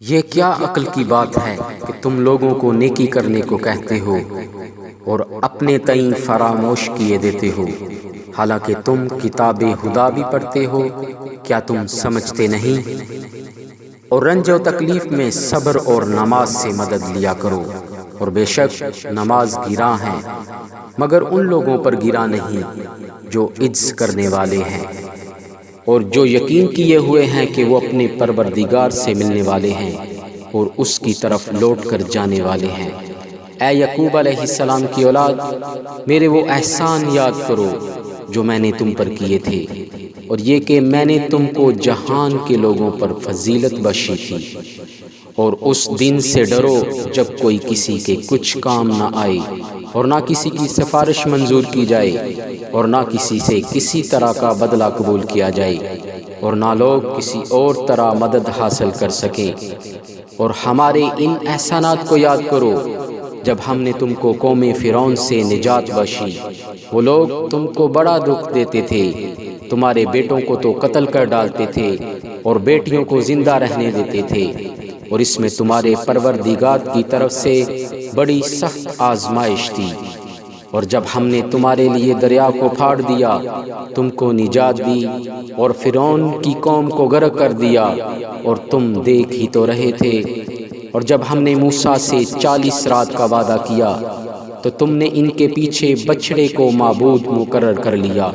یہ کیا عقل کی بات ہے کہ تم لوگوں کو نیکی کرنے کو کہتے ہو اور اپنے تئیں فراموش کیے دیتے ہو، حالانکہ تم کتاب خدا بھی پڑھتے ہو، کیا تم سمجھتے نہیں؟ اور رنج و تکلیف میں صبر اور نماز سے مدد لیا کرو، اور بے شک نماز گراں ہے مگر ان لوگوں پر گراں نہیں جو عجز کرنے والے ہیں اور جو یقین کیے ہوئے ہیں کہ وہ اپنے پروردگار سے ملنے والے ہیں اور اس کی طرف لوٹ کر جانے والے ہیں۔ اے یعقوب علیہ السلام کی اولاد، میرے وہ احسان یاد کرو جو میں نے تم پر کیے تھے، اور یہ کہ میں نے تم کو جہان کے لوگوں پر فضیلت بخشی تھی۔ اور اس دن سے ڈرو جب کوئی کسی کے کچھ کام نہ آئے، اور نہ کسی کی سفارش منظور کی جائے، اور نہ کسی سے کسی طرح کا بدلہ قبول کیا جائے، اور نہ لوگ کسی اور طرح مدد حاصل کر سکیں۔ اور ہمارے ان احسانات کو یاد کرو جب ہم نے تم کو قوم فرعون سے نجات بخشی۔ وہ لوگ تم کو بڑا دکھ دیتے تھے، تمہارے بیٹوں کو تو قتل کر ڈالتے تھے اور بیٹیوں کو زندہ رہنے دیتے تھے، اور اس میں تمہارے پروردگار کی طرف سے بڑی سخت آزمائش تھی۔ اور جب ہم نے تمہارے لیے دریا کو پھاڑ دیا، تم کو نجات دی اور فرعون کی قوم کو غرق کر دیا، اور تم دیکھ ہی تو رہے تھے۔ اور جب ہم نے موسیٰ سے 40 رات کا وعدہ کیا تو تم نے ان کے پیچھے بچھڑے کو معبود مقرر کر لیا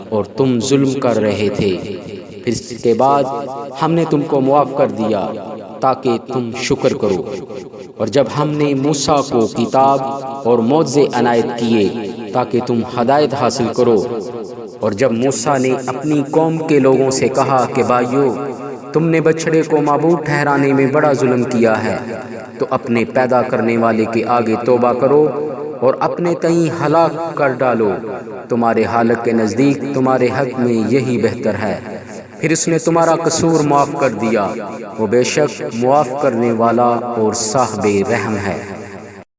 اور تم ظلم کر رہے تھے۔ پھر اس کے بعد ہم نے تم کو معاف کر دیا تاکہ تم شکر کرو۔ اور جب ہم نے موسیٰ کو کتاب اور معجزے عنایت کیے تاکہ تم ہدایت حاصل کرو، اور جب موسیٰ نے اپنی قوم کے لوگوں سے کہا کہ بھائیو، تم نے بچھڑے کو معبود ٹھہرانے میں بڑا ظلم کیا ہے، تو اپنے پیدا کرنے والے کے آگے توبہ کرو اور اپنے تئیں ہلاک کر ڈالو، تمہارے حالق کے نزدیک تمہارے حق میں یہی بہتر ہے۔ پھر اس نے تمہارا قصور معاف کر دیا، وہ بے شک معاف کرنے والا اور صاحب رحم ہے۔